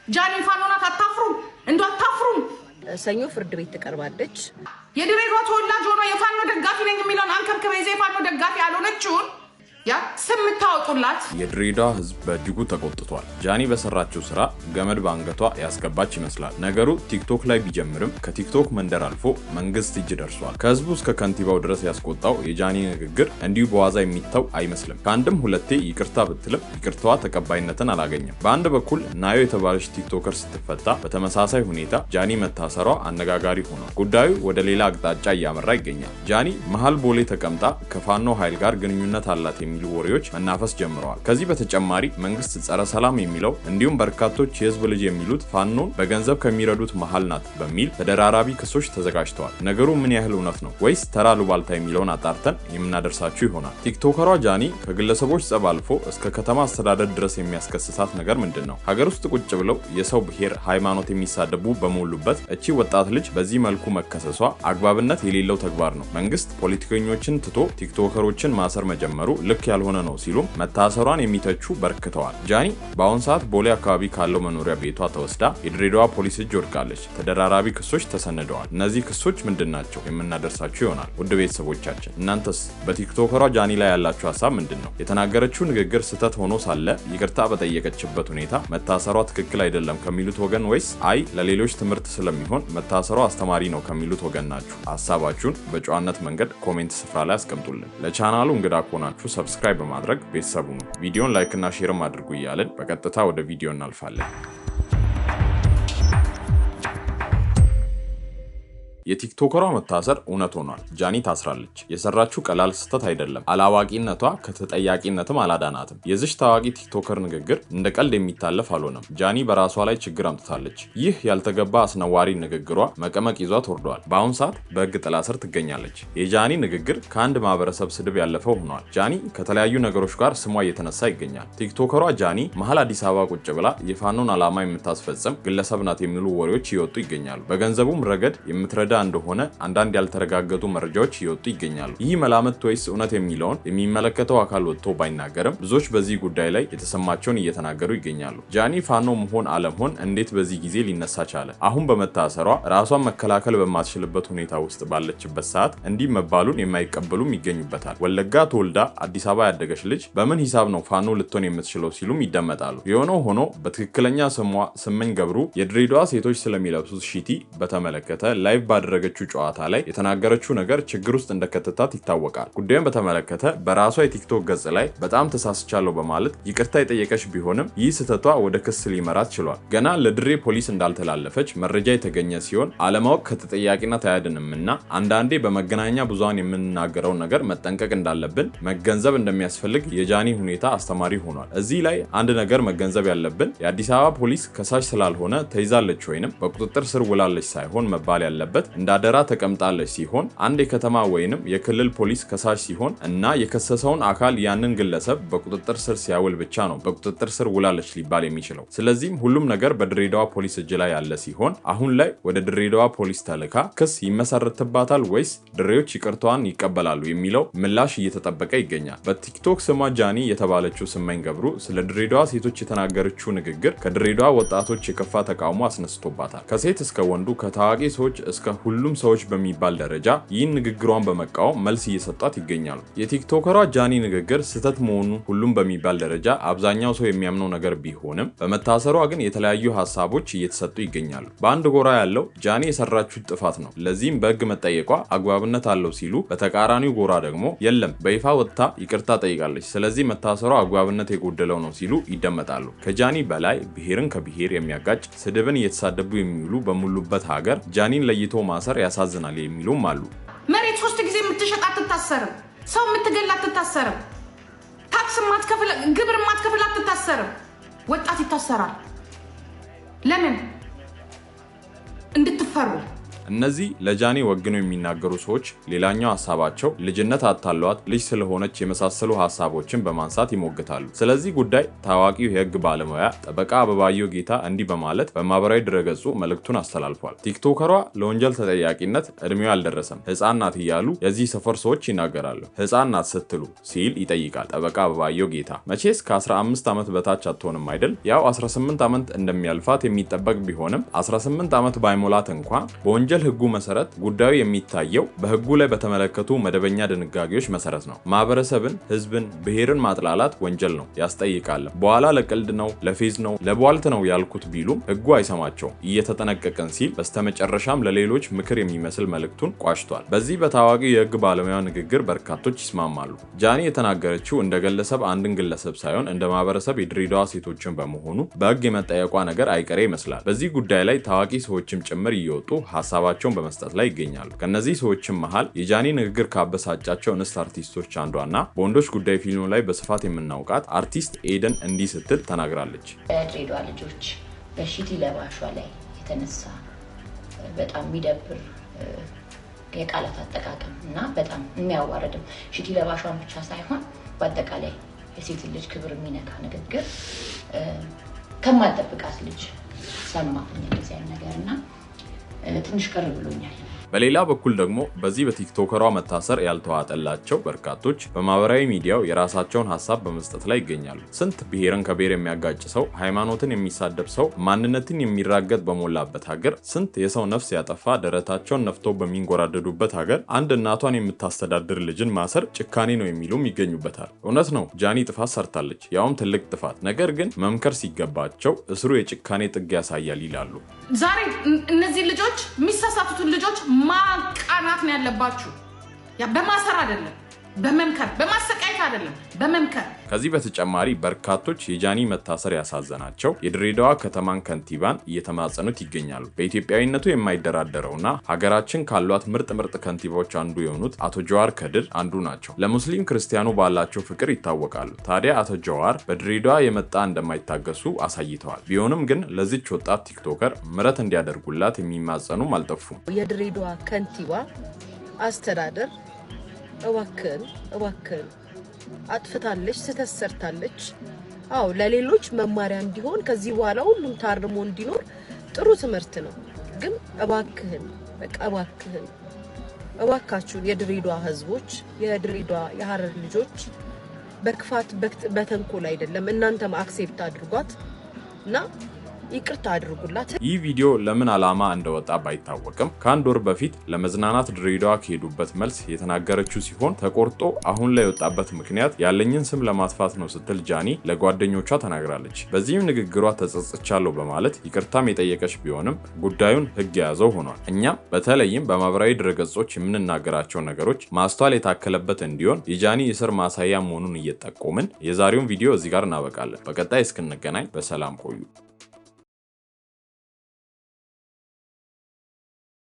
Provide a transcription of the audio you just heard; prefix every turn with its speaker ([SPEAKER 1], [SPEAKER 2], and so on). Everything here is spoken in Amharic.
[SPEAKER 1] ጃኒ ፋኖናት አታፍሩም እንዴ አታፍሩም
[SPEAKER 2] ሰኞ ፍርድ ቤት ተቀርባለች
[SPEAKER 1] የድሬዳዋ ተወላጅ ሆኖ የፋኖ ደጋፊ ነኝ የሚለውን አንከብከበ የፋኖ ደጋፊ ያልሆነችውን ያ ስምታወጡላት
[SPEAKER 3] የድሬዳዋ ህዝብ በእጅጉ ተቆጥቷል። ጃኒ በሰራችው ስራ ገመድ ባንገቷ ያስገባች ይመስላል። ነገሩ ቲክቶክ ላይ ቢጀምርም ከቲክቶክ መንደር አልፎ መንግስት እጅ ደርሷል። ከህዝቡ እስከ ከንቲባው ድረስ ያስቆጣው የጃኒ ንግግር እንዲሁ በዋዛ የሚተው አይመስልም። ከአንድም ሁለቴ ይቅርታ ብትልም ይቅርታዋ ተቀባይነትን አላገኘም። በአንድ በኩል ናዮ የተባለች ቲክቶከር ስትፈታ፣ በተመሳሳይ ሁኔታ ጃኒ መታሰሯ አነጋጋሪ ሆኗል። ጉዳዩ ወደ ሌላ አቅጣጫ እያመራ ይገኛል። ጃኒ መሃል ቦሌ ተቀምጣ ከፋኖ ኃይል ጋር ግንኙነት አላት የሚሉ ወሬዎች መናፈስ ጀምረዋል። ከዚህ በተጨማሪ መንግስት ጸረ ሰላም የሚለው እንዲሁም በርካቶች የህዝብ ልጅ የሚሉት ፋኖን በገንዘብ ከሚረዱት መሃል ናት በሚል ተደራራቢ ክሶች ተዘጋጅተዋል። ነገሩ ምን ያህል እውነት ነው ወይስ ተራ ሉባልታ የሚለውን አጣርተን የምናደርሳችሁ ይሆናል። ቲክቶከሯ ጃኒ ከግለሰቦች ጸብ አልፎ እስከ ከተማ አስተዳደር ድረስ የሚያስከስሳት ነገር ምንድን ነው? ሀገር ውስጥ ቁጭ ብለው የሰው ብሔር ሃይማኖት የሚሳደቡ በሞሉበት እቺ ወጣት ልጅ በዚህ መልኩ መከሰሷ አግባብነት የሌለው ተግባር ነው። መንግስት ፖለቲከኞችን ትቶ ቲክቶከሮችን ማሰር መጀመሩ ልክ ያልሆነ ነው ሲሉ መታሰሯን የሚተቹ በርክተዋል። ጃኒ በአሁን ሰዓት ቦሌ አካባቢ ካለው መኖሪያ ቤቷ ተወስዳ የድሬዳዋ ፖሊስ እጅ ወድቃለች። ተደራራቢ ክሶች ተሰንደዋል። እነዚህ ክሶች ምንድናቸው? የምናደርሳችሁ ይሆናል። ውድ ቤተሰቦቻችን እናንተስ በቲክቶከሯ ጃኒ ላይ ያላችሁ ሐሳብ ምንድነው? የተናገረችው ንግግር ስህተት ሆኖ ሳለ ይቅርታ በጠየቀችበት ሁኔታ መታሰሯ ትክክል አይደለም ከሚሉት ወገን ወይስ አይ ለሌሎች ትምህርት ስለሚሆን መታሰሯ አስተማሪ ነው ከሚሉት ወገን ናችሁ? ሐሳባችሁን በጨዋነት መንገድ ኮሜንት ስፍራ ላይ አስቀምጡልን። ለቻናሉ እንግዳ ከሆናችሁ ሰብስክራይብ በማድረግ ቤተሰቡ ነው። ቪዲዮን ላይክ እና ሼር አድርጉ እያልን በቀጥታ ወደ ቪዲዮ እናልፋለን። የቲክቶከሯ መታሰር እውነት ሆኗል። ጃኒ ታስራለች። የሰራችው ቀላል ስህተት አይደለም። አላዋቂነቷ ከተጠያቂነትም አላዳናትም። የዚች ታዋቂ ቲክቶከር ንግግር እንደ ቀልድ የሚታለፍ አልሆነም። ጃኒ በራሷ ላይ ችግር አምጥታለች። ይህ ያልተገባ አስነዋሪ ንግግሯ መቀመቅ ይዟት ወርዷል። በአሁን ሰዓት በሕግ ጥላ ስር ትገኛለች። የጃኒ ንግግር ከአንድ ማህበረሰብ ስድብ ያለፈው ሆኗል። ጃኒ ከተለያዩ ነገሮች ጋር ስሟ እየተነሳ ይገኛል። ቲክቶከሯ ጃኒ መሀል አዲስ አበባ ቁጭ ብላ የፋኖን ዓላማ የምታስፈጽም ግለሰብ ናት የሚሉ ወሬዎች እየወጡ ይገኛሉ። በገንዘቡም ረገድ የምትረዳ እንደሆነ አንዳንድ ያልተረጋገጡ መረጃዎች እየወጡ ይገኛሉ። ይህ መላምት ወይስ እውነት የሚለውን የሚመለከተው አካል ወጥቶ ባይናገርም ብዙዎች በዚህ ጉዳይ ላይ የተሰማቸውን እየተናገሩ ይገኛሉ። ጃኒ ፋኖ መሆን አለመሆን እንዴት በዚህ ጊዜ ሊነሳ ቻለ? አሁን በመታሰሯ ራሷን መከላከል በማትችልበት ሁኔታ ውስጥ ባለችበት ሰዓት እንዲህ መባሉን የማይቀበሉም ይገኙበታል። ወለጋ ተወልዳ አዲስ አበባ ያደገች ልጅ በምን ሂሳብ ነው ፋኖ ልትሆን የምትችለው ሲሉም ይደመጣሉ። የሆነው ሆኖ በትክክለኛ ስሟ ስመኝ ገብሩ የድሬዳዋ ሴቶች ስለሚለብሱት ሺቲ በተመለከተ ላይቭ ያደረገችው ጨዋታ ላይ የተናገረችው ነገር ችግር ውስጥ እንደከተታት ይታወቃል። ጉዳዩን በተመለከተ በራሷ የቲክቶክ ገጽ ላይ በጣም ተሳስቻለሁ በማለት ይቅርታ የጠየቀች ቢሆንም ይህ ስህተቷ ወደ ክስ ሊመራት ችሏል። ገና ለድሬ ፖሊስ እንዳልተላለፈች መረጃ የተገኘ ሲሆን አለማወቅ ከተጠያቂነት አያድንምና አንዳንዴ በመገናኛ ብዙሃን የምንናገረው ነገር መጠንቀቅ እንዳለብን መገንዘብ እንደሚያስፈልግ የጃኒ ሁኔታ አስተማሪ ሆኗል። እዚህ ላይ አንድ ነገር መገንዘብ ያለብን የአዲስ አበባ ፖሊስ ከሳሽ ስላልሆነ ተይዛለች ወይንም በቁጥጥር ስር ውላለች ሳይሆን መባል ያለበት እንዳደራ ተቀምጣለች ሲሆን አንድ የከተማ ወይንም የክልል ፖሊስ ከሳሽ ሲሆን እና የከሰሰውን አካል ያንን ግለሰብ በቁጥጥር ስር ሲያውል ብቻ ነው በቁጥጥር ስር ውላለች ሊባል የሚችለው። ስለዚህም ሁሉም ነገር በድሬዳዋ ፖሊስ እጅ ላይ ያለ ሲሆን አሁን ላይ ወደ ድሬዳዋ ፖሊስ ተልካ ክስ ይመሰረትባታል ወይስ ድሬዎች ይቅርታዋን ይቀበላሉ የሚለው ምላሽ እየተጠበቀ ይገኛል። በቲክቶክ ስሟ ጃኒ የተባለችው ስመኝ ገብሩ ስለ ድሬዳዋ ሴቶች የተናገረችው ንግግር ከድሬዳዋ ወጣቶች የከፋ ተቃውሞ አስነስቶባታል። ከሴት እስከ ወንዱ ከታዋቂ ሰዎች እስከ ሁሉም ሰዎች በሚባል ደረጃ ይህን ንግግሯን በመቃወም መልስ እየሰጧት ይገኛሉ። የቲክቶከሯ ጃኒ ንግግር ስህተት መሆኑ ሁሉም በሚባል ደረጃ አብዛኛው ሰው የሚያምነው ነገር ቢሆንም በመታሰሯ ግን የተለያዩ ሀሳቦች እየተሰጡ ይገኛሉ። በአንድ ጎራ ያለው ጃኒ የሰራችው ጥፋት ነው፣ ለዚህም በሕግ መጠየቋ አግባብነት አለው ሲሉ፣ በተቃራኒው ጎራ ደግሞ የለም በይፋ ወጥታ ይቅርታ ጠይቃለች፣ ስለዚህ መታሰሯ አግባብነት የጎደለው ነው ሲሉ ይደመጣሉ። ከጃኒ በላይ ብሔርን ከብሔር የሚያጋጭ ስድብን እየተሳደቡ የሚውሉ በሙሉበት ሀገር ጃኒን ለይቶ ማሰር ያሳዝናል የሚሉም አሉ።
[SPEAKER 1] መሬት 3 ጊዜ የምትሸጥ አትታሰርም። ሰው የምትገል አትታሰርም። ታክስ ማትከፍል ግብር ማትከፍል አትታሰርም። ወጣት ይታሰራል። ለምን? እንድትፈሩ
[SPEAKER 3] እነዚህ ለጃኒ ወግነው የሚናገሩ ሰዎች ሌላኛው ሀሳባቸው ልጅነት አታለዋት ልጅ ስለሆነች የመሳሰሉ ሀሳቦችን በማንሳት ይሞግታሉ። ስለዚህ ጉዳይ ታዋቂው የህግ ባለሙያ ጠበቃ አበባየሁ ጌታ እንዲህ በማለት በማህበራዊ ድረገጹ መልእክቱን አስተላልፏል። ቲክቶከሯ ለወንጀል ተጠያቂነት እድሜው አልደረሰም፣ ህፃን ናት እያሉ የዚህ ሰፈር ሰዎች ይናገራሉ። ህፃን ናት ስትሉ ሲል ይጠይቃል ጠበቃ አበባየሁ ጌታ። መቼስ ከ15 ዓመት በታች አትሆንም አይደል? ያው 18 ዓመት እንደሚያልፋት የሚጠበቅ ቢሆንም 18 ዓመት ባይሞላት እንኳን በወንጀል ህጉ መሰረት ጉዳዩ የሚታየው በህጉ ላይ በተመለከቱ መደበኛ ድንጋጌዎች መሰረት ነው። ማህበረሰብን፣ ህዝብን፣ ብሔርን ማጥላላት ወንጀል ነው፣ ያስጠይቃል። በኋላ ለቀልድ ነው፣ ለፌዝ ነው፣ ለቧልት ነው ያልኩት ቢሉም ህጉ አይሰማቸውም፣ እየተጠነቀቀን ሲል በስተመጨረሻም ለሌሎች ምክር የሚመስል መልእክቱን ቋጭቷል። በዚህ በታዋቂው የህግ ባለሙያ ንግግር በርካቶች ይስማማሉ። ጃኒ የተናገረችው እንደ ግለሰብ አንድን ግለሰብ ሳይሆን እንደ ማህበረሰብ የድሬዳዋ ሴቶችን በመሆኑ በህግ የመጠየቋ ነገር አይቀሬ ይመስላል። በዚህ ጉዳይ ላይ ታዋቂ ሰዎችም ጭምር እየወጡ ሀሳባቸውን በመስጠት ላይ ይገኛሉ። ከነዚህ ሰዎችም መሃል የጃኒ ንግግር ካበሳጫቸው እንስት አርቲስቶች አንዷና በወንዶች ጉዳይ ፊልሙ ላይ በስፋት የምናውቃት አርቲስት ኤደን እንዲህ ስትል ተናግራለች።
[SPEAKER 2] ድሬዳዋ ልጆች በሺቲ ለባሿ ላይ የተነሳ በጣም የሚደብር የቃላት አጠቃቀም እና በጣም የሚያዋርድም ሺቲ ለባሿን ብቻ ሳይሆን በአጠቃላይ የሴት ልጅ ክብር የሚነካ ንግግር ከማልጠብቃት ልጅ ሰማሁኝ እንደዚህ አይነት ነገርና ትንሽ ቀር ብሎኛል።
[SPEAKER 3] በሌላ በኩል ደግሞ በዚህ በቲክቶከሯ መታሰር ያልተዋጠላቸው በርካቶች በማህበራዊ ሚዲያው የራሳቸውን ሀሳብ በመስጠት ላይ ይገኛሉ። ስንት ብሔርን ከብሔር የሚያጋጭ ሰው፣ ሃይማኖትን የሚሳደብ ሰው፣ ማንነትን የሚራገጥ በሞላበት ሀገር፣ ስንት የሰው ነፍስ ያጠፋ ደረታቸውን ነፍተው በሚንጎራደዱበት ሀገር አንድ እናቷን የምታስተዳድር ልጅን ማሰር ጭካኔ ነው የሚሉም ይገኙበታል። እውነት ነው፣ ጃኒ ጥፋት ሰርታለች፣ ያውም ትልቅ ጥፋት። ነገር ግን መምከር ሲገባቸው እስሩ የጭካኔ ጥግ ያሳያል ይላሉ።
[SPEAKER 1] ዛሬ እነዚህ ልጆች የሚሳሳቱትን ልጆች ማቃናት ነው ያለባችሁ። ያ በማሰር አይደለም፣ በመምከር በማሰቃየት አይደለም፣ በመምከር።
[SPEAKER 3] ከዚህ በተጨማሪ በርካቶች የጃኒ መታሰር ያሳዘናቸው የድሬዳዋ ከተማን ከንቲባን እየተማጸኑት ይገኛሉ። በኢትዮጵያዊነቱ የማይደራደረውና ሀገራችን ካሏት ምርጥ ከንቲባዎች አንዱ የሆኑት አቶ ጀዋር ከድር አንዱ ናቸው። ለሙስሊም ክርስቲያኑ ባላቸው ፍቅር ይታወቃሉ። ታዲያ አቶ ጀዋር በድሬዳዋ የመጣ እንደማይታገሱ አሳይተዋል። ቢሆንም ግን ለዚች ወጣት ቲክቶከር ምህረት እንዲያደርጉላት የሚማጸኑም አልጠፉም።
[SPEAKER 2] የድሬዳዋ ከንቲባ አስተዳደር እባክን አጥፍታለች፣ ስህተት ሰርታለች። አዎ ለሌሎች መማሪያ እንዲሆን ከዚህ በኋላ ሁሉም ታርሞ እንዲኖር ጥሩ ትምህርት ነው። ግን እባካችሁን የድሬዳዋ ህዝቦች፣ የድሬዳዋ የሐረር ልጆች በክፋት በተንኮል አይደለም፣ እናንተም አክሴፕት አድርጓት እና ይቅርታ አድርጉላት።
[SPEAKER 3] ይህ ቪዲዮ ለምን ዓላማ እንደወጣ ባይታወቅም ከአንድ ወር በፊት ለመዝናናት ድሬዳዋ ከሄዱበት መልስ የተናገረችው ሲሆን ተቆርጦ አሁን ላይ የወጣበት ምክንያት ያለኝን ስም ለማጥፋት ነው ስትል ጃኒ ለጓደኞቿ ተናግራለች። በዚህም ንግግሯ ተጸጽቻለሁ በማለት ይቅርታም የጠየቀች ቢሆንም ጉዳዩን ህግ የያዘው ሆኗል። እኛም በተለይም በማህበራዊ ድረገጾች የምንናገራቸው ነገሮች ማስተዋል የታከለበት እንዲሆን የጃኒ እስር ማሳያ መሆኑን እየጠቆምን የዛሬውን ቪዲዮ እዚህ ጋር እናበቃለን። በቀጣይ እስክንገናኝ በሰላም ቆዩ።